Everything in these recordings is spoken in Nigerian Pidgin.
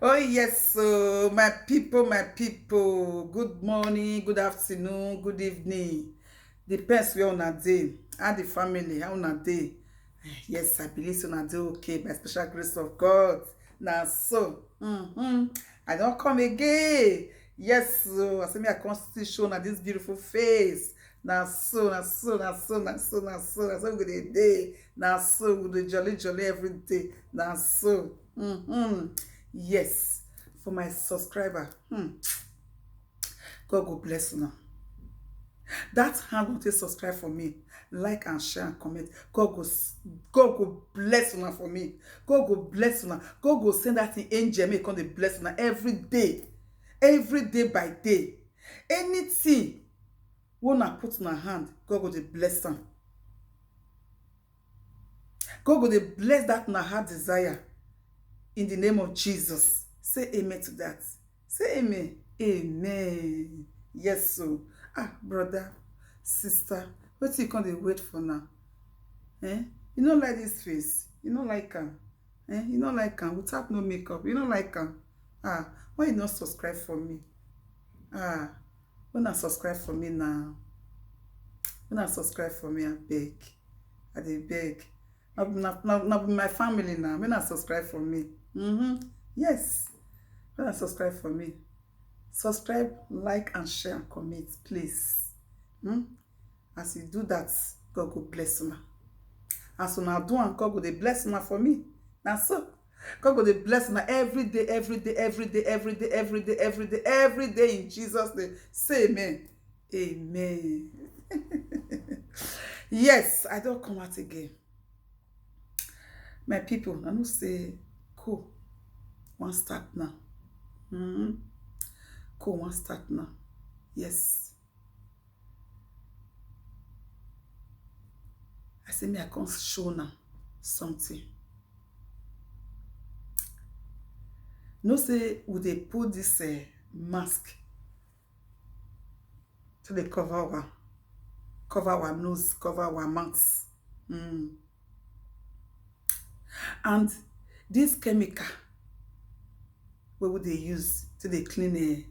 Oh yes, so my people, good morning, good afternoon, good evening. Depends where on a day, and the family, how on a day. Yes, I believe so on a day okay by special grace of God. Now so, I don't come again. Yes, so I say me I come still show na this beautiful face. Na so we go dey day. Na so we go dey jolly jolly every day. Na so. Yes, for my subscriber, God go bless una. That hand will take subscribe for me, like and share and comment. God go bless una for me. God go bless una. God go send that angel make come dey bless una every day by day. Anything wey una put una hand, God go dey bless am. God go dey bless that una heart desire in the name of Jesus. Say amen to that. Say amen. Amen. Yes, so. Brother, sister, wetin you come dey wait for now? You no like this face. You no like am. You no like am without no makeup. You no like am. Why you not subscribe for me? When I subscribe for me now. When I subscribe for me, I beg. I dey beg. Na be my family now. When I subscribe for me. Yes. When I subscribe for me. Subscribe, like, and share and comment, please. As you do that, God will bless una. As una do am, God go dey bless una for me. Na so. God go dey bless una every day, every day, every day, every day, every day, every day, every day in Jesus' name. Say amen. Amen. Yes, I don't come out again. My people, I know say cool. One start now. Cool, one start now. Yes. I say me I come show now something. No say we dey put this mask to dey cover our nose, cover our mouth. And this chemical wey we dey use to dey clean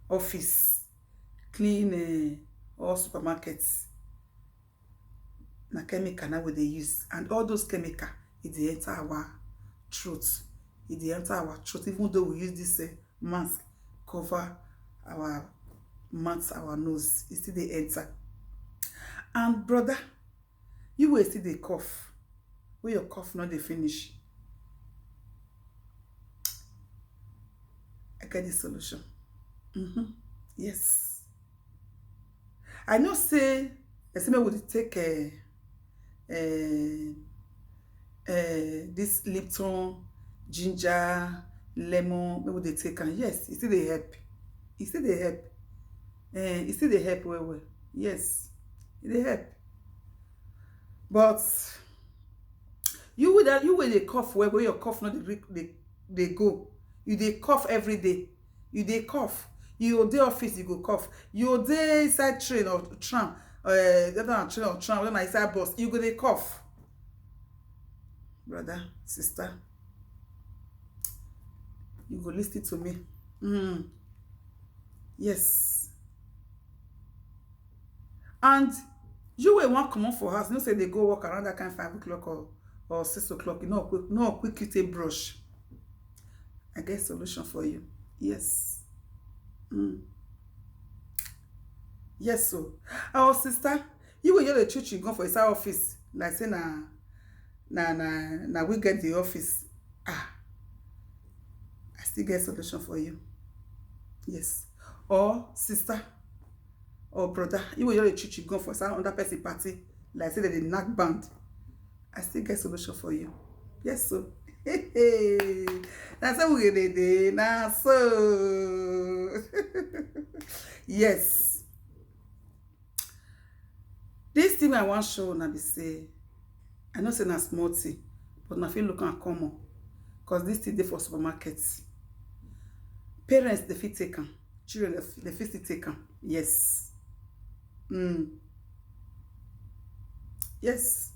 office, clean all supermarkets, na chemical na we dey use, and all those chemical e dey enter our throat. E dey enter our throat even though we use this mask cover our mouth, our nose, e still dey enter. And brother, you wey still dey cough, wey your cough no dey finish, I get the solution. Yes. I know say person wey would take this Lipton, ginger, lemon, wey would take am. Yes, e still dey help. E still dey help. E still dey help well well. Yes, e dey help. But you wey dey cough well, your cough no dey go. You dey cough every day. You dey cough. You go dey office, you go cough. You go dey inside train or tram, whether na train or tram, whether na inside bus, you go dey cough. Brother, sister, you go lis ten to me. Yes. And you wey wan comot for house, you know say they go work around that kind 5 o'clock or 6 o'clock. You know quick you take brush. I get solution for you. Yes. Yes, so our sister, you wey just dey chew gum for inside office, like say na we get the office. I still get solution for you. Yes. Or sister or brother, you wey just dey chew gum for inside under person party, like say dem dey knack band, I still get solution for you. Yes, so na so we dey na so. Yes. This thing I wan show una be say, I know say na small thing, but na fit look am common, because this thing dey for supermarkets. Parents dey fit take am, children dey fit still take am. Yes. Yes.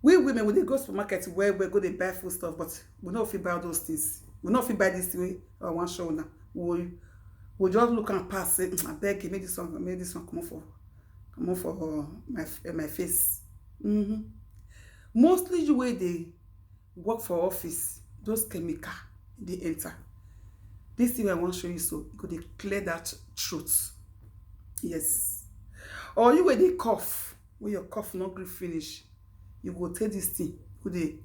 We women, we dey go supermarket where we go dey buy food stuff, but we no fit buy all those things. We no fit buy this thing I wan show now. We just look and pass, say, I beg you, make this one come on for my face. Mostly you wey dey work for office, those chemical dey enter. This thing I wan show you, so you go dey clear that truth. Yes. Or you wey dey cough, when your cough no gree finish, you go take this thing, you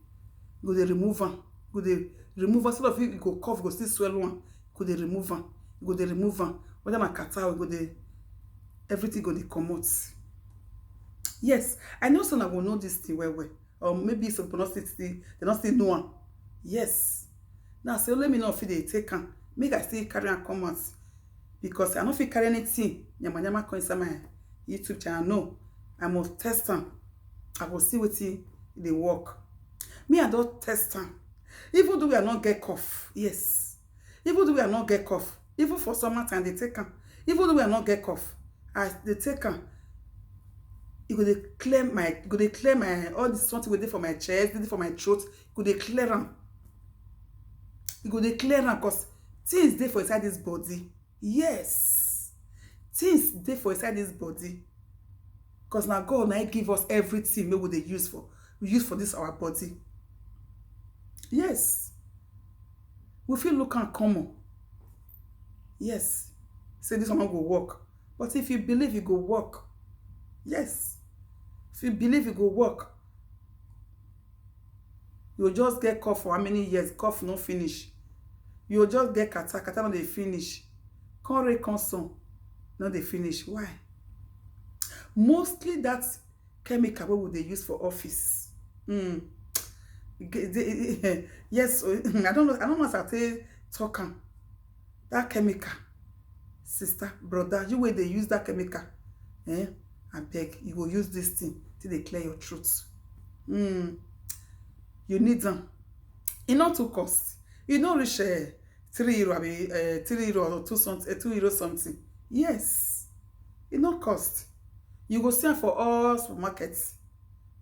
go dey remove am. You go dey remove am. Instead of you go cough, you go still swallow am. You go dey remove am. You go dey remove am. Whether na catarrh, you go dey, everything go dey comot. Yes, I know some will know this thing well. Or maybe some people they not still know am. Yes. Now say let me know if they take am. Make I still carry am come out. Because I no fit carry anything. Nyama come inside my YouTube channel. No. I must test am. I will see wetin dey work. Me, I don't test am. Even though we are not get cough. Yes. Even though we are not get cough. Even for summertime, they take am. Even though we are not get cough, as they take am, it go dey clear my all this something we dey for my chest, dey for my throat. It go dey clear am. It go dey clear am because things dey for inside this body. Yes, things dey for inside this body. Because now God now give us everything we dey use for this our body. Yes, we feel look and common. Yes, say this one go work, but if you believe it go work, yes, if you believe it go work, you just get cough for how many years? Cough no finish. You just get catarrh no dey finish. Consum no dey finish. Why? Mostly that chemical we dey use for office. Yes, I don't know as I say talk am. That chemical, sister, brother, you wey dey use that chemical, I beg you go use this thing till they clear your truth. You need them. It not too cost. You don't reach €3, €3 or €2 something. Yes, it not cost. You go see for all supermarkets.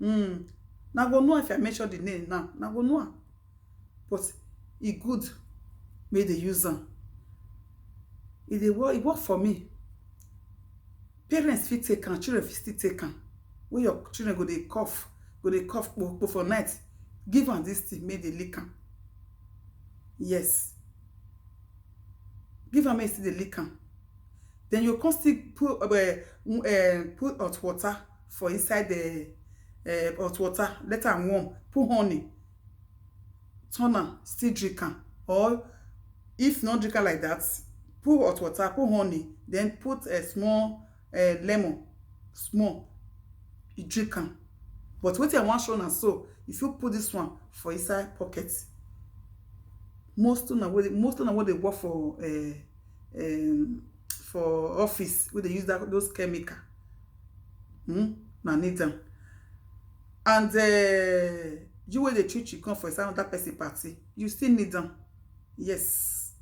Now go know if I mention the name now. Now go know. But it good. May they use them. It work for me. Parents fit take am, children fit still take am. When your children go they cough go for night, give them this thing, make they lick am. Yes. Give them make they lick am. Then you can still put hot water for inside the hot water, let am warm, put honey, turn am, still drink am. Or if not drink am like that, put hot water, put honey, then put a small lemon, small, you drink am. But wetin I wan show na so, if you put this one for inside pocket, most of them what they work for office, where they use those chemical, na need them. And you wey dey treat chicken for inside another person party, you still need them. Yes.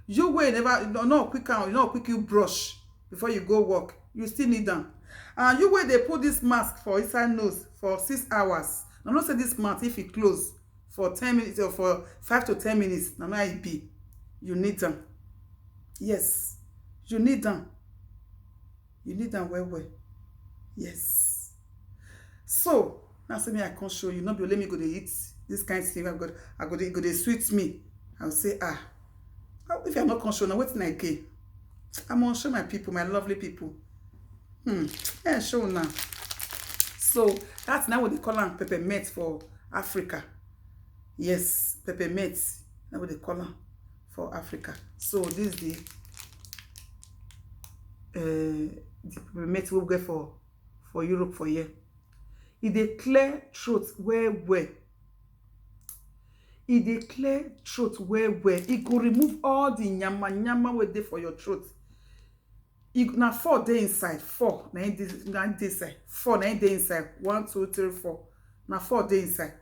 You wey quick you brush before you go work, you still need them. And you wey dey put this mask for inside nose for 6 hours. Now not say this mask if it close for 10 minutes or for 5 to 10 minutes, now it be. You need them. Yes, you need them. You need them well. Yes. So now say me I can't show you. Not be let me go to eat this kind of thing. I go to sweet me. I'll say if I'm not gonna show now, what's I gain? I'm gonna show my people, my lovely people. Yeah, show now. So that's now what they call them peppermint for Africa. Yes, peppermint. Now what they call them for Africa. So this is the peppermint we'll get for Europe for here. It dey clear throat well. It dey clear throat well. It go remove all the nyama wey dey for your throat. Now 4 day inside. 4 na inside. 4 na dey inside. 1, 2, 3, 4. Now 4 day inside.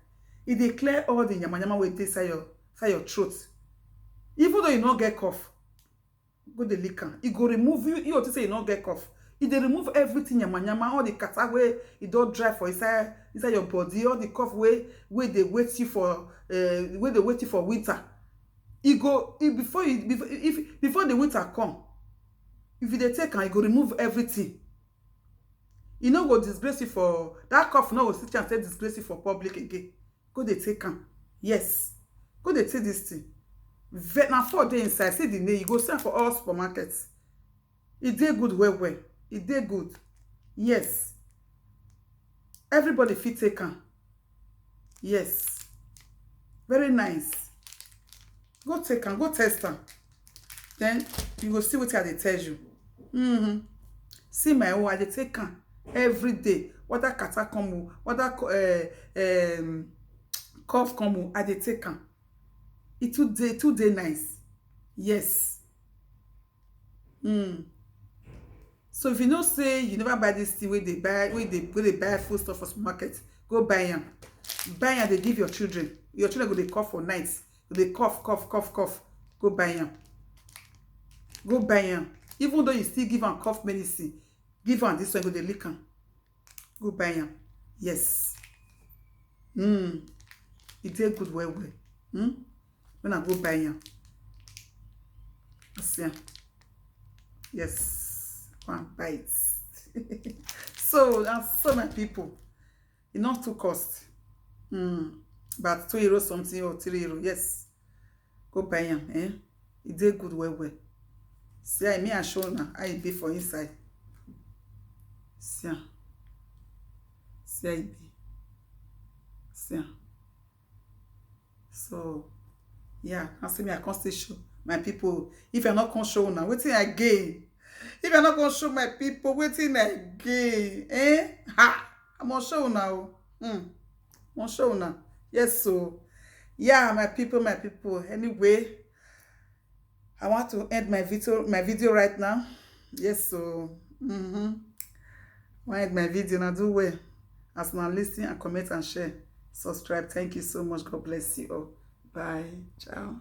It dey clear all the nyama wey dey inside your throat. Even though you not get cough, go dey lick am. It go remove you. You to say you not get cough. If they remove everything yama, all the kata wey e don dry for inside your body, all the cough wey dey wait you for winter, before the winter come, if you dey take am, e go remove everything. E no go disgrace you for that cough, no go sit and say disgrace you for public again. Go dey take am. Yes, go dey take this thing. Na 4 days inside. See the name, you go sell for all supermarkets. E dey good well. E dey good. Yes, everybody fit take am. Yes, very nice. Go take am, go test am. Then you go see wetin I dey tell you. See my own, I dey take am every day. Whether kata come o, whether cough come o, I dey take am. E too dey nice. Yes. So if you know say you never buy this thing, wey dey buy food stuff for supermarket, go buy am. Buy am, dey give your children. Your children go dey cough for night. Go dey cough. Go buy am. Go buy am. Even though you still give am cough medicine, give am this one, go dey lick am. Go buy am. Yes. E dey good well. When I go buy am. See am. Yes. One bite. So my people, e not too cost. But €2 something or €3. Yes. Go buy am. E dey good well. See, me I show now how e be for inside. See how e be. See. So yeah, I say me I can't still show my people. If I not can show now, wetin I gain? If I not gonna show my people, wetin I gain? I'm gonna show now. I'm gonna show now. Yes, so yeah, my people. Anyway, I want to end my video right now. Yes, so I want to end my video now. Do well as now, listen and comment and share. Subscribe. Thank you so much. God bless you all. Bye. Ciao.